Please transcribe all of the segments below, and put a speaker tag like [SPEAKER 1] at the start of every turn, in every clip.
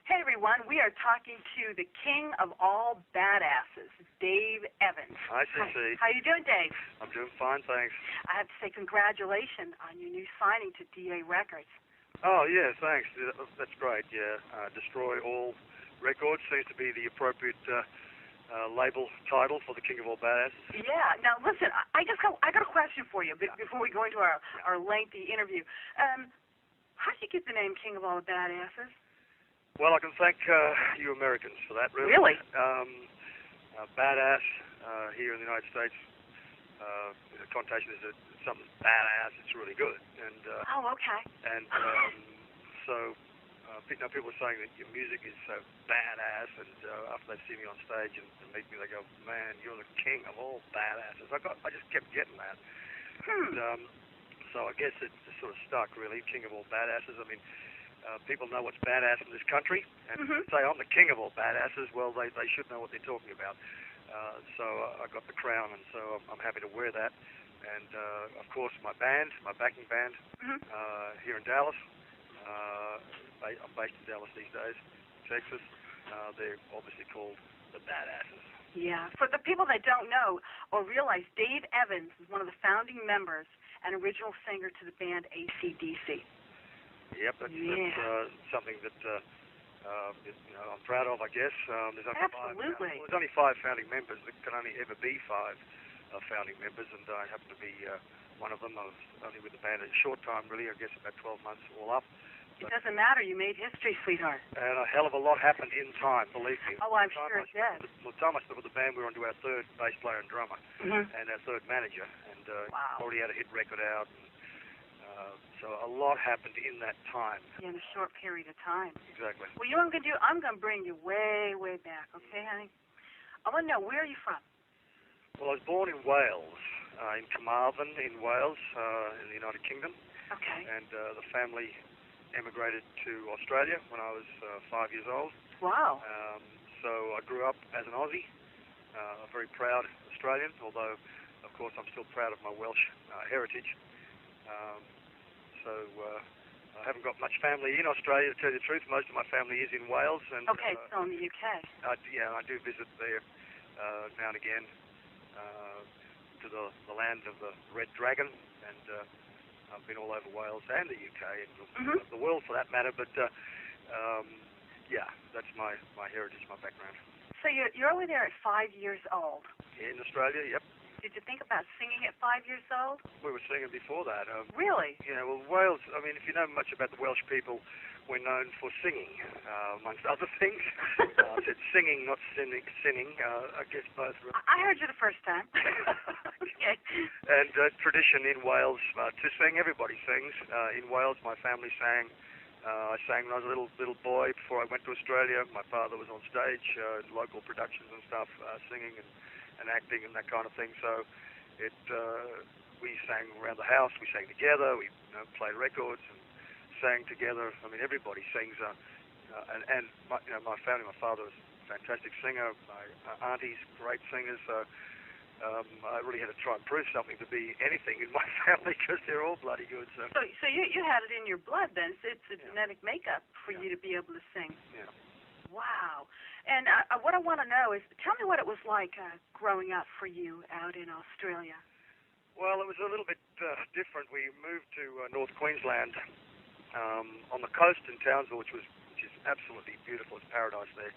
[SPEAKER 1] Hey everyone, we are talking to the king of all badasses, Dave Evans.
[SPEAKER 2] Hi, CC.
[SPEAKER 1] How you doing, Dave?
[SPEAKER 2] I'm doing fine, thanks.
[SPEAKER 1] I have to say congratulations on your new signing to DA Records.
[SPEAKER 2] Oh, yeah, thanks. That's great, yeah. Destroy All Records seems to be the appropriate label title for the king of all badasses.
[SPEAKER 1] Yeah. Now, listen, I got a question for you before we go into our lengthy interview. How did you get the name King of All the Badasses?
[SPEAKER 2] Well, I can thank you Americans for that, really.
[SPEAKER 1] Really?
[SPEAKER 2] Badass here in the United States, the connotation is that something's badass, it's really good. And
[SPEAKER 1] oh, okay.
[SPEAKER 2] And so people are saying that your music is so badass, and after they see me on stage and meet me, they go, "Man, you're the king of all badasses." I just kept getting that. And, so I guess it sort of stuck, really, king of all badasses. I mean, people know what's badass in this country, and say I'm the king of all badasses, well, they should know what they're talking about. So I got the crown, and so I'm happy to wear that. And, of course, my backing band, here in Dallas, I'm based in Dallas these days, Texas. They're obviously called the Badasses.
[SPEAKER 1] Yeah. For the people that don't know or realize, Dave Evans is one of the founding members and original singer to the band AC/DC.
[SPEAKER 2] Yep, that's something that I'm proud of, I guess. There's only
[SPEAKER 1] Absolutely.
[SPEAKER 2] There's only 5 founding members. There can only ever be 5 founding members, and I happen to be one of them. I was only with the band a short time, really, I guess about 12 months all up.
[SPEAKER 1] It doesn't matter. You made history, sweetheart.
[SPEAKER 2] And a hell of a lot happened in time, believe me.
[SPEAKER 1] Oh, I'm sure it did.
[SPEAKER 2] By the time I started with the band, we were onto our 3rd bass player and drummer, and our 3rd manager, and already had a hit record out. And, so a lot happened in that time.
[SPEAKER 1] In a short period of time.
[SPEAKER 2] Exactly.
[SPEAKER 1] Well, you know what I'm going to do? I'm going to bring you way, way back, okay, honey? I want to know, where are you from?
[SPEAKER 2] Well, I was born in Wales, in Carmarthen in Wales, in the United Kingdom.
[SPEAKER 1] Okay.
[SPEAKER 2] And the family emigrated to Australia when I was 5 years old.
[SPEAKER 1] Wow.
[SPEAKER 2] So I grew up as an Aussie, a very proud Australian, although, of course, I'm still proud of my Welsh heritage. I haven't got much family in Australia, to tell you the truth. Most of my family is in Wales. And,
[SPEAKER 1] okay, so in the UK.
[SPEAKER 2] I do visit there now and again to the land of the Red Dragon, and I've been all over Wales and the UK, and the world for that matter. But yeah, that's my heritage, my background.
[SPEAKER 1] So you're only there at 5 years old.
[SPEAKER 2] In Australia, yep.
[SPEAKER 1] Did you think about singing at 5 years old?
[SPEAKER 2] We were singing before that.
[SPEAKER 1] Really?
[SPEAKER 2] Yeah, well, Wales, I mean, if you know much about the Welsh people, we're known for singing, amongst other things. I said singing, not sinning. I guess both.
[SPEAKER 1] I heard you the first time. Okay.
[SPEAKER 2] And tradition in Wales to sing, everybody sings. In Wales, my family sang. I sang when I was a little boy before I went to Australia. My father was on stage, local productions and stuff, singing and acting and that kind of thing. So we sang around the house. We sang together. We played records and sang together. I mean, everybody sings. And my family, my father was a fantastic singer. My aunties, great singers. So I really had to try and prove something to be anything in my family because they're all bloody good. So
[SPEAKER 1] you had it in your blood then. It's a genetic makeup for you to be able to sing.
[SPEAKER 2] Yeah.
[SPEAKER 1] Wow. And what I want to know is, tell me what it was like growing up for you out in Australia.
[SPEAKER 2] Well, it was a little bit different. We moved to North Queensland on the coast in Townsville, which is absolutely beautiful. It's paradise there.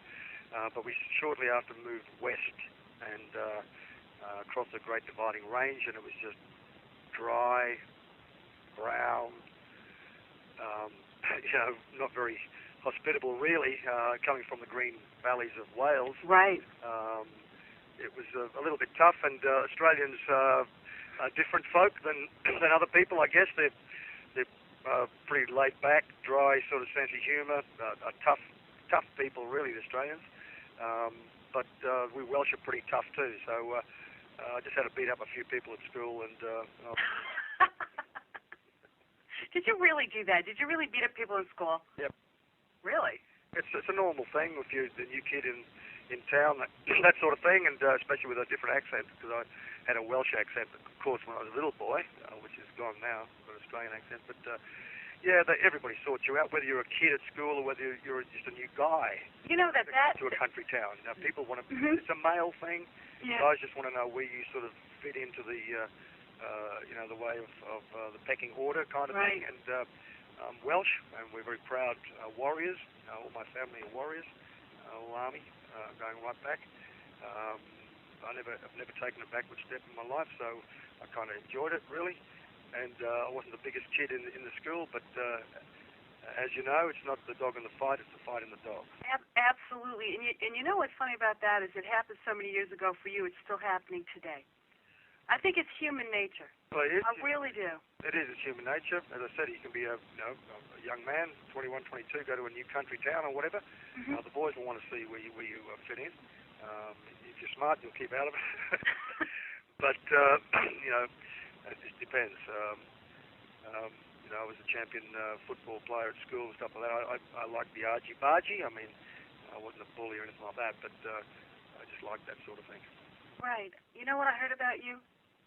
[SPEAKER 2] But we shortly after moved west and across the Great Dividing Range, and it was just dry, brown, not very hospitable, really, coming from the green valleys of Wales.
[SPEAKER 1] Right.
[SPEAKER 2] It was a little bit tough, and Australians are different folk than other people, I guess. They're pretty laid back, dry sort of sense of humour, tough people, really, the Australians. But we Welsh are pretty tough too, so I just had to beat up a few people at school, and
[SPEAKER 1] Did you really do that? Did you really beat up people in school?
[SPEAKER 2] Yep.
[SPEAKER 1] Really?
[SPEAKER 2] It's a normal thing if you're the new kid in town, that sort of thing, and especially with a different accent, because I had a Welsh accent, of course, when I was a little boy, which is gone now, got an Australian accent. But Yeah, everybody sorts you out, whether you're a kid at school or whether you're just a new guy.
[SPEAKER 1] You know that
[SPEAKER 2] to a country town. You know, people want to. It's a male thing.
[SPEAKER 1] Yeah.
[SPEAKER 2] Guys just want to know where you sort of fit into the, the way of the pecking order kind of thing. And I'm Welsh, and we're very proud warriors. All my family are warriors. All army, going right back. I've never taken a backward step in my life, so I kind of enjoyed it really. And I wasn't the biggest kid in the school, but as you know, it's not the dog in the fight; it's the fight in the dog.
[SPEAKER 1] Absolutely, and you know what's funny about that is it happened so many years ago for you. It's still happening today. I think it's human nature.
[SPEAKER 2] Well, it is.
[SPEAKER 1] I really do.
[SPEAKER 2] It is. It's human nature. As I said, you can be a young man, 21, 22, go to a new country town or whatever. The boys will want to see where you fit in. If you're smart, you'll keep out of it. But it just depends. I was a champion football player at school and stuff like that. I liked the argy-bargy. I mean, I wasn't a bully or anything like that, but I just liked that sort of thing. Right.
[SPEAKER 1] You know what I heard about you?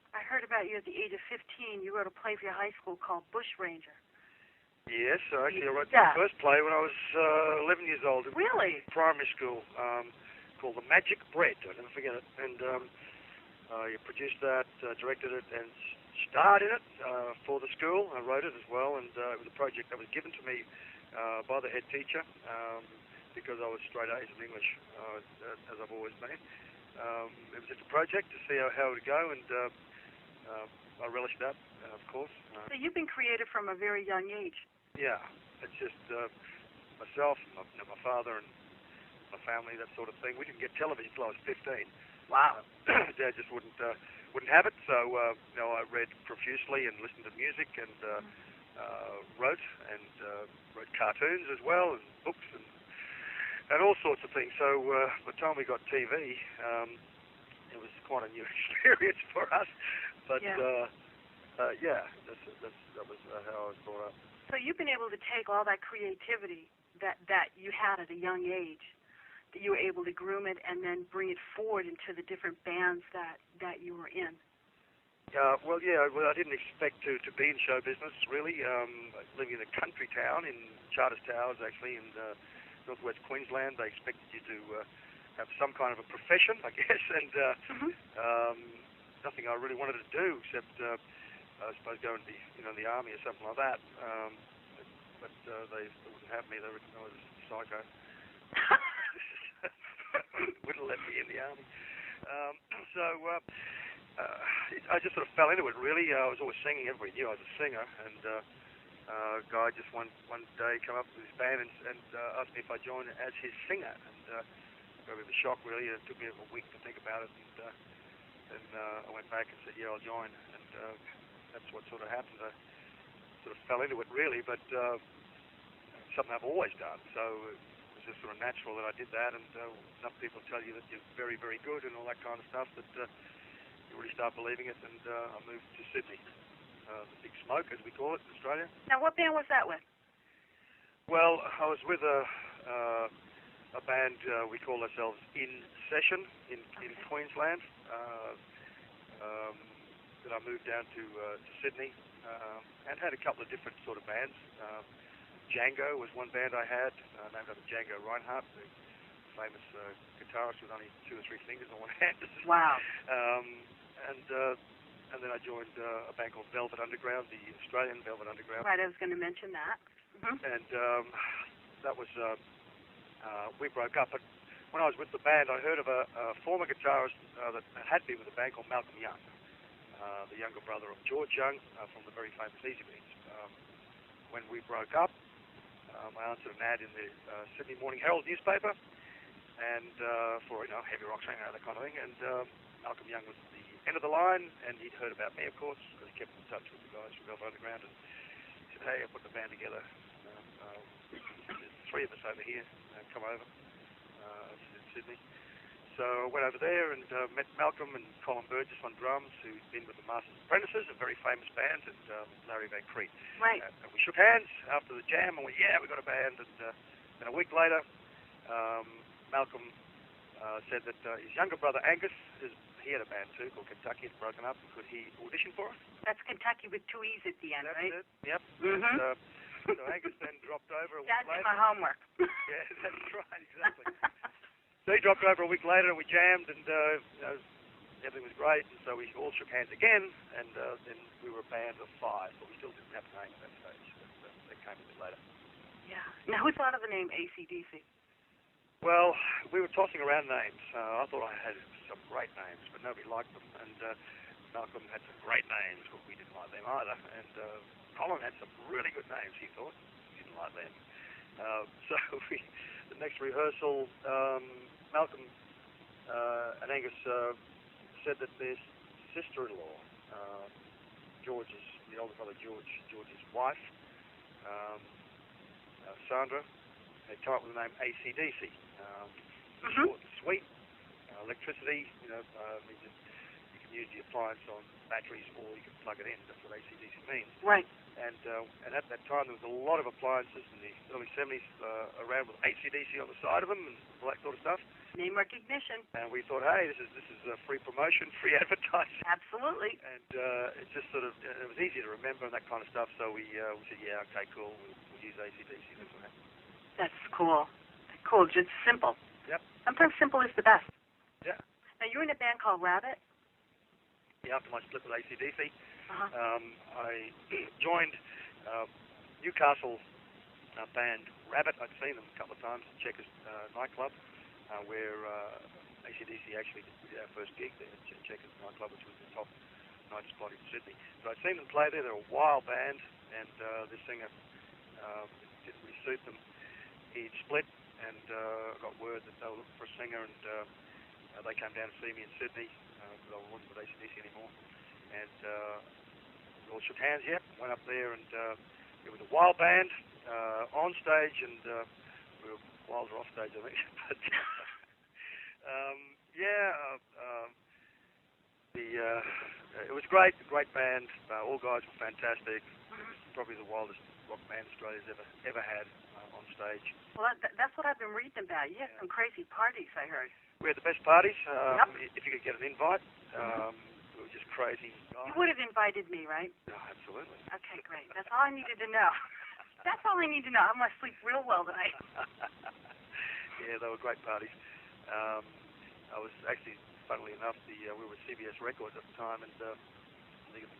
[SPEAKER 1] I heard about you at the age of 15. You wrote a play for your high school called Bushranger.
[SPEAKER 2] Yes, actually I wrote my first play when I was 11 years old.
[SPEAKER 1] Really?
[SPEAKER 2] Primary school, called The Magic Bread. I'll never forget it. And I produced that, directed it, and starred in it for the school. I wrote it as well, and it was a project that was given to me by the head teacher because I was straight A's in English, as I've always been. It was just a project to see how it would go, and I relished that, of course.
[SPEAKER 1] So you've been creative from a very young age.
[SPEAKER 2] Yeah, it's just myself, my father, and my family, that sort of thing. We didn't get television until I was 15.
[SPEAKER 1] Wow.
[SPEAKER 2] Dad just wouldn't have it, so I read profusely and listened to music and wrote cartoons as well, and books and all sorts of things. So by the time we got TV, it was quite a new experience for us. But that was how I was brought up.
[SPEAKER 1] So you've been able to take all that creativity that you had at a young age, that you were able to groom it and then bring it forward into the different bands that you were in.
[SPEAKER 2] Well, I didn't expect to be in show business, really. Living in a country town, in Charters Towers, actually, in northwest Queensland, they expected you to have some kind of a profession, I guess, and nothing I really wanted to do except, I suppose, go and be in the army or something like that. But they wouldn't have me. They reckoned I was a psycho. Wouldn't let me in the army. I just sort of fell into it, really. I was always singing. Everybody knew I was a singer, and a guy just one day came up with his band and asked me if I'd join as his singer, and got a bit of a shock, really. It took me a week to think about it, and then I went back and said, yeah, I'll join, and that's what sort of happened. I sort of fell into it, really, but something I've always done, so it was just sort of natural that I did that, and enough people tell you that you're very, very good and all that kind of stuff that you really start believing it, and I moved to Sydney. The Big Smoke, as we call it in Australia.
[SPEAKER 1] Now, what band was that with?
[SPEAKER 2] Well, I was with a band, we call ourselves In Session in Queensland. Then I moved down to Sydney and had a couple of different sort of bands. Django was one band I had, named after Django Reinhardt, the famous guitarist with only 2 or 3 fingers on one hand.
[SPEAKER 1] Wow.
[SPEAKER 2] And then I joined a band called Velvet Underground, the Australian Velvet Underground.
[SPEAKER 1] Right, I was going to mention that.
[SPEAKER 2] And that was, we broke up. But when I was with the band, I heard of a former guitarist that had been with a band called Malcolm Young, the younger brother of George Young from the very famous Easy Beats. When we broke up, I answered an ad in the Sydney Morning Herald newspaper, and for heavy rock singer, that kind of thing. And Malcolm Young was the end of the line, and he'd heard about me, of course, because he kept in touch with the guys from Velvet Underground, and he said, hey, I put the band together. There's 3 of us over here, come over in Sydney. So I went over there and met Malcolm and Colin Burgess on drums, who'd been with the Masters Apprentices, a very famous band, and Larry Van Crete.
[SPEAKER 1] Right.
[SPEAKER 2] And we shook hands after the jam, and we got a band. And then a week later, Malcolm said that his younger brother Angus, he had a band too called Kentucky. Had broken up. Could he audition for us?
[SPEAKER 1] That's Kentucky with 2 E's at the end,
[SPEAKER 2] That's
[SPEAKER 1] right?
[SPEAKER 2] It. Yep.
[SPEAKER 1] Mm-hmm.
[SPEAKER 2] And, So Angus then dropped over a week
[SPEAKER 1] That's
[SPEAKER 2] later.
[SPEAKER 1] my homework.
[SPEAKER 2] Yeah, that's right, exactly. So he dropped over a week later, and we jammed, and everything was great. And so we all shook hands again, and then we were a band of 5, but we still didn't have a name at that stage. That came a bit later.
[SPEAKER 1] Yeah. Now, who thought of the name AC/DC?
[SPEAKER 2] Well, we were tossing around names. I thought I had some great names, but nobody liked them. And Malcolm had some great names, but we didn't like them either. And Colin had some really good names, he thought. We didn't like them. So the next rehearsal, Malcolm and Angus said that their sister-in-law, George's, the older brother George's wife, Sandra, had come up with the name AC/DC. Short and sweet. Electricity, you can use the appliance on batteries or you can plug it in. That's what AC/DC means.
[SPEAKER 1] Right.
[SPEAKER 2] And at that time there was a lot of appliances in the early 70s around with AC/DC on the side of them and all that sort of stuff.
[SPEAKER 1] Name recognition.
[SPEAKER 2] And we thought, hey, this is free promotion, free advertising.
[SPEAKER 1] Absolutely.
[SPEAKER 2] And it just sort of, it was easy to remember and that kind of stuff. So we said, yeah, okay, cool. We'll use AC/DC. That's what happened.
[SPEAKER 1] That's cool. Cool. Just simple.
[SPEAKER 2] Yep.
[SPEAKER 1] Sometimes simple is the best.
[SPEAKER 2] Yeah.
[SPEAKER 1] Now, you were in a band called Rabbit?
[SPEAKER 2] Yeah, after my split with AC/DC,
[SPEAKER 1] Uh-huh.
[SPEAKER 2] I joined Newcastle band Rabbit. I'd seen them a couple of times at Checkers nightclub, where AC/DC actually did our first gig there at Checkers nightclub, which was the top night spot in Sydney. So I'd seen them play there. They're a wild band, and this singer didn't really suit them. He'd split, and got word that they were looking for a singer, and they came down to see me in Sydney because I wasn't with AC/DC anymore. And we all shook hands, went up there, and it was a wild band on stage, and we were wilder off stage, I think. But it was great, a great band. All guys were fantastic. Probably the wildest rock band Australia's ever had on stage.
[SPEAKER 1] Well, that's what I've been reading about. You had some crazy parties, I heard.
[SPEAKER 2] We had the best parties.
[SPEAKER 1] Yep.
[SPEAKER 2] If you could get an invite. It was just crazy.
[SPEAKER 1] You would have invited me, right?
[SPEAKER 2] No, absolutely.
[SPEAKER 1] Okay, great. That's all I needed to know. That's all I need to know. I'm going to sleep real well tonight.
[SPEAKER 2] Yeah, they were great parties. I was actually, funnily enough, we were at CBS Records at the time, and the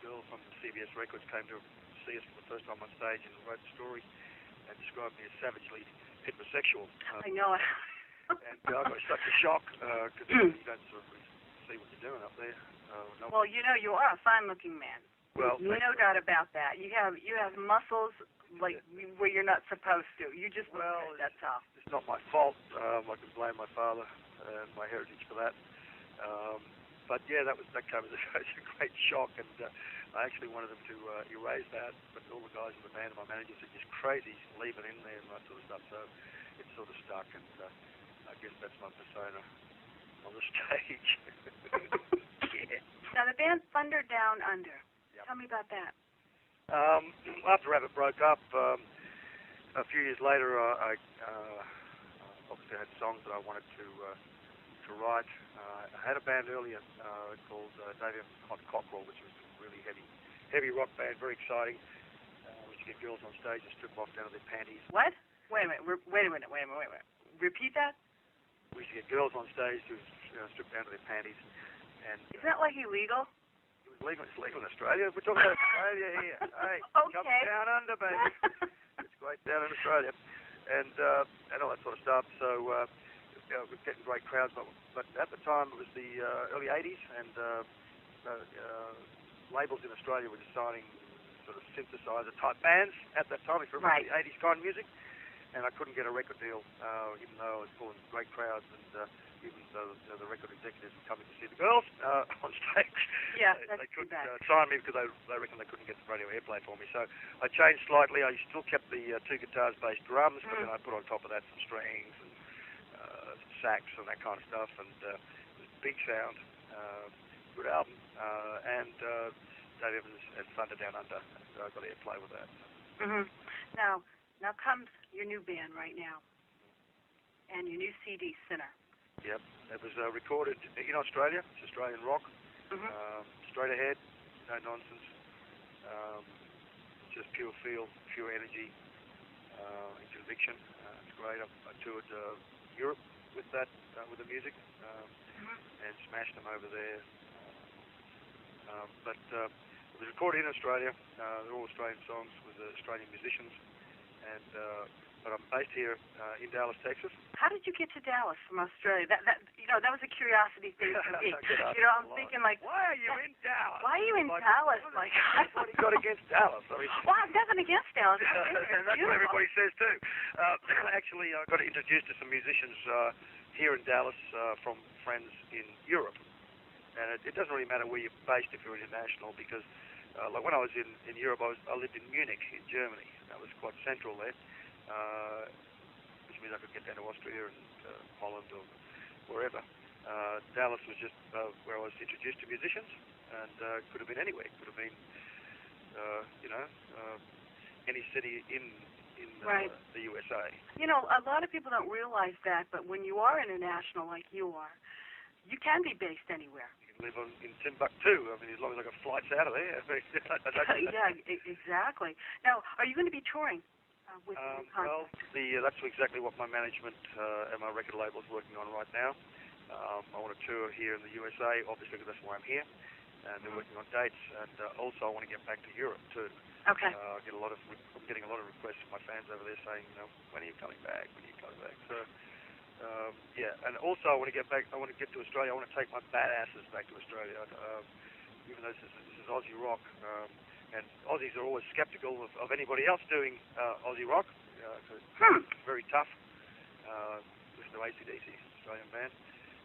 [SPEAKER 2] girl from CBS Records came to see us for the first time on stage and wrote a story and described me as savagely heterosexual.
[SPEAKER 1] I know it.
[SPEAKER 2] And I got such a shock because you don't sort of see what you're doing up there. No.
[SPEAKER 1] Well, you are a fine-looking man.
[SPEAKER 2] Well,
[SPEAKER 1] no doubt about that. You have muscles like where you're not supposed to. You just look good, that's all.
[SPEAKER 2] It's not my fault. I can blame my father and my heritage for that. But yeah, that came as a great shock, and I actually wanted them to erase that. But all the guys in the band and my manager said, "It's crazy, leave it in there," and that sort of stuff. So it sort of stuck, and I guess that's my persona on the stage. Yeah.
[SPEAKER 1] Now the band Thunder Down Under.
[SPEAKER 2] Yep.
[SPEAKER 1] Tell me about that.
[SPEAKER 2] After Rabbit broke up, a few years later, I obviously had songs that I wanted to write. I had a band earlier called David Hot Cockerel, which was a really heavy rock band, very exciting. We used to get girls on stage and strip off down to their panties.
[SPEAKER 1] What? Wait a minute. Repeat that.
[SPEAKER 2] We used to get girls on stage to strip down to their panties. And
[SPEAKER 1] isn't that like illegal?
[SPEAKER 2] It's legal in Australia. We're talking about Australia here. Hey,
[SPEAKER 1] okay.
[SPEAKER 2] Come down under, baby. It's great down in Australia, and all that sort of stuff. So we're getting great crowds, but at the time it was the early '80s, and labels in Australia were deciding sort of synthesizer type bands at that time. If you remember the '80s kind of music, and I couldn't get a record deal, even though I was pulling great crowds, and even though the record executives were coming to see the girls on stage.
[SPEAKER 1] Yeah,
[SPEAKER 2] they couldn't sign me because they reckoned they couldn't get the radio airplay for me. So I changed slightly. I still kept the 2 guitars-based drums, but then I put on top of that some strings and some sax and that kind of stuff, and it was big sound, good album, and Dave Evans and Thunder Down Under, and I got airplay with that.
[SPEAKER 1] Now comes your new band right now, and your new CD, Sinner.
[SPEAKER 2] Yep, it was recorded in Australia. It's Australian rock, straight ahead, no nonsense, just pure feel, pure energy, in Conviction. It's great. I toured Europe with that, with the music, and smashed them over there. But it was recorded in Australia. They're all Australian songs with Australian musicians, and but I'm based here in Dallas, Texas.
[SPEAKER 1] How did you get to Dallas from Australia? That was a curiosity thing for me. I'm thinking like,
[SPEAKER 2] why are you in Dallas?
[SPEAKER 1] Why are you in Dallas?
[SPEAKER 2] Like, what do you got against Dallas? I mean,
[SPEAKER 1] well, I've nothing against Dallas.
[SPEAKER 2] And that's what everybody says too. Actually, I got introduced to some musicians here in Dallas from friends in Europe, and it doesn't really matter where you're based if you're international, because like when I was in Europe, I lived in Munich in Germany. That was quite central there. Which means I could get down to Austria and Holland or wherever. Dallas was just where I was introduced to musicians, and could have been anywhere. Could have been, any city in
[SPEAKER 1] right.
[SPEAKER 2] The USA.
[SPEAKER 1] A lot of people don't realize that, but when you are international like you are, you can be based anywhere.
[SPEAKER 2] You can live in Timbuktu. I mean, as long as I got flights out of there.
[SPEAKER 1] Yeah, exactly. Now, are you going to be touring?
[SPEAKER 2] Well, that's exactly what my management and my record label is working on right now. I want to tour here in the USA, obviously, because that's why I'm here, and they're working on dates. And also, I want to get back to Europe too.
[SPEAKER 1] Okay.
[SPEAKER 2] I'm getting a lot of requests from my fans over there saying, when are you coming back? When are you coming back? So, yeah. And also, I want to get back. I want to get to Australia. I want to take my badasses back to Australia. Even though this is Aussie rock. And Aussies are always skeptical of anybody else doing Aussie rock. It's very tough. Listen to AC/DC, Australian band.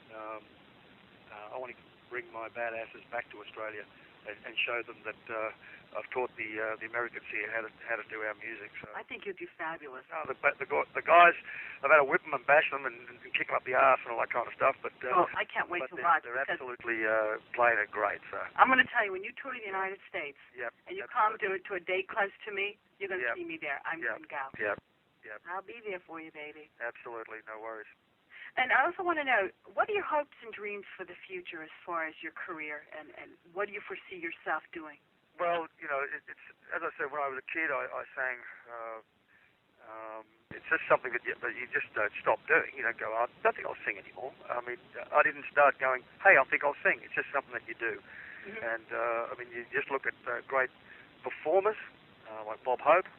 [SPEAKER 2] I want to bring my badasses back to Australia and show them that I've taught the Americans here how to do our music. So.
[SPEAKER 1] I think you'd do fabulous.
[SPEAKER 2] No, the guys, I've had to whip them and bash them and kick them up the arse and all that kind of stuff. But
[SPEAKER 1] I can't wait to
[SPEAKER 2] watch.
[SPEAKER 1] watch.
[SPEAKER 2] They're absolutely playing it great. So
[SPEAKER 1] I'm going to tell you, when you tour the United States,
[SPEAKER 2] yep,
[SPEAKER 1] and you come to a date close to me, you're going to see me there. I'm going to go.
[SPEAKER 2] Yep.
[SPEAKER 1] I'll be there for you, baby.
[SPEAKER 2] Absolutely, no worries.
[SPEAKER 1] And I also want to know, what are your hopes and dreams for the future as far as your career, and what do you foresee yourself doing?
[SPEAKER 2] Well, it's as I said, when I was a kid, I sang. It's just something that you just don't stop doing. You don't go, I don't think I'll sing anymore. I mean, I didn't start going, hey, I think I'll sing. It's just something that you do. Mm-hmm. And, I mean, you just look at great performers like Bob Hope,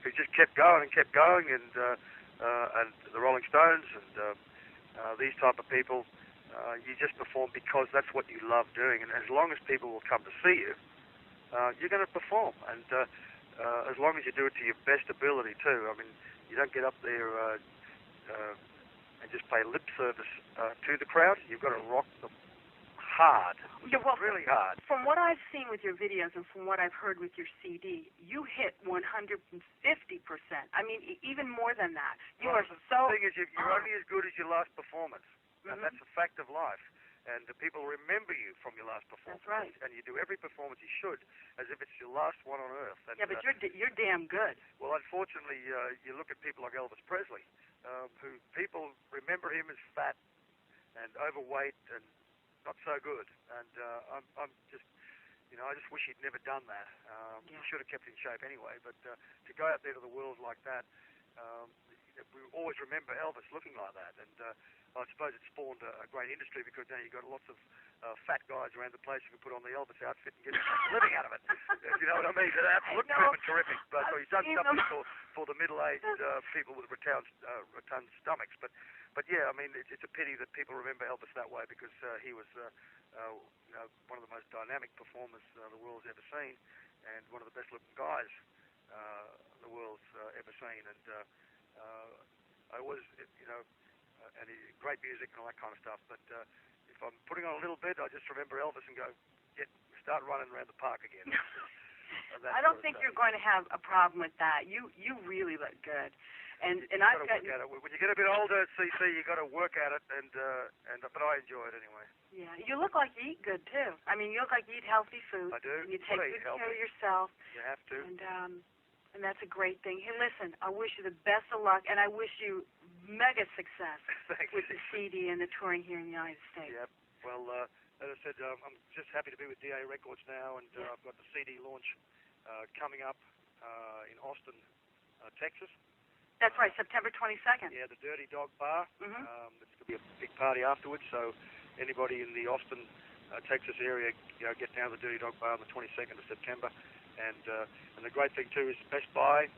[SPEAKER 2] who just kept going, and the Rolling Stones, and these type of people. You just perform because that's what you love doing, and as long as people will come to see you, you're going to perform, and as long as you do it to your best ability too. I mean, you don't get up there and just play lip service to the crowd. You've got to rock them hard, really hard.
[SPEAKER 1] From what I've seen with your videos and from what I've heard with your CD, you hit 150%. I mean, even more than that. You are so...
[SPEAKER 2] The thing is, you're only as good as your last performance. And that's a fact of life. And the people remember you from your last performance.
[SPEAKER 1] That's right.
[SPEAKER 2] And you do every performance you should as if it's your last one on earth. And,
[SPEAKER 1] yeah, but you're damn good.
[SPEAKER 2] Well, unfortunately, you look at people like Elvis Presley, who people remember him as fat and overweight and not so good. And I'm just, I just wish he'd never done that. He should have kept in shape anyway. But to go out there to the world like that, we always remember Elvis looking like that. And I suppose it spawned a great industry, because now you've got lots of fat guys around the place who can put on the Elvis outfit and get a living out of it. If you know what I mean? So that looked terrific. But so he's done something for the middle-aged people with rotund stomachs. But yeah, I mean, it's a pity that people remember Elvis that way, because he was one of the most dynamic performers the world's ever seen, and one of the best-looking guys the world's ever seen. And I was, and great music and all that kind of stuff. But if I'm putting on a little bit, I just remember Elvis and go, start running around the park again.
[SPEAKER 1] I don't think you're going to have a problem with that. You really look good. And I've got...
[SPEAKER 2] When you get a bit older, CC, you got to work at it, but I enjoy it anyway.
[SPEAKER 1] Yeah, you look like you eat good too. I mean, you look like you eat healthy food.
[SPEAKER 2] I do.
[SPEAKER 1] And you take good care of yourself.
[SPEAKER 2] You have to.
[SPEAKER 1] And that's a great thing. Hey, listen, I wish you the best of luck, and I wish you mega success with the CD and the touring here in the United States.
[SPEAKER 2] Yeah. Well, as I said, I'm just happy to be with DA Records now, and I've got the CD launch coming up in Austin Texas.
[SPEAKER 1] That's right, September 22nd.
[SPEAKER 2] Yeah, the Dirty Dog Bar.
[SPEAKER 1] Mm-hmm.
[SPEAKER 2] It's going to be a big party afterwards, so anybody in the Austin, Texas area, get down to the Dirty Dog Bar on the 22nd of September. And the great thing, too, is Best Buy.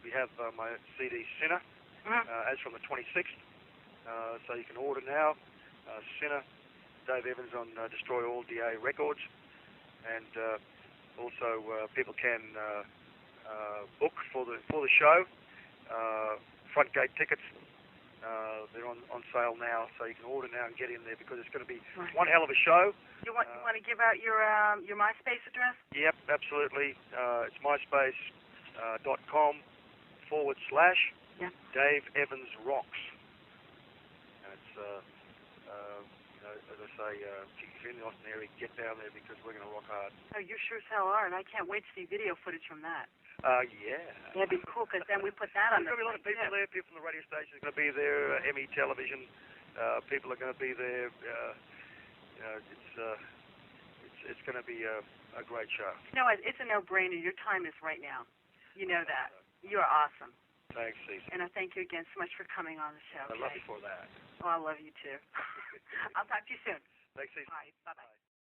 [SPEAKER 2] We have my CD Sinner, as from the 26th. So you can order now. Sinner, Dave Evans on Destroy All DA Records. And also people can book for the show. Front gate tickets, they're on sale now, so you can order now and get in there because it's going to be one hell of a show.
[SPEAKER 1] You want to give out your MySpace address?
[SPEAKER 2] Yep, absolutely. It's myspace.com / Dave Evans Rocks. And it's as I say, if you're in the Austin area, get down there because we're going to rock hard.
[SPEAKER 1] Oh, you sure as hell are, and I can't wait to see video footage from that.
[SPEAKER 2] Yeah.
[SPEAKER 1] That'd be cool, because then we put that on
[SPEAKER 2] There's going to be a lot of people there. People from the radio station are going to be there. Emmy Television people are going to be there. It's going to be a great show.
[SPEAKER 1] No, it's a no-brainer. Your time is right now. You know that. You are awesome.
[SPEAKER 2] Thanks, Cece.
[SPEAKER 1] And I thank you again so much for coming on the show.
[SPEAKER 2] I love you for that.
[SPEAKER 1] Oh, I love you too. I'll talk to you soon.
[SPEAKER 2] Thanks, Cece.
[SPEAKER 1] Bye. Bye-bye.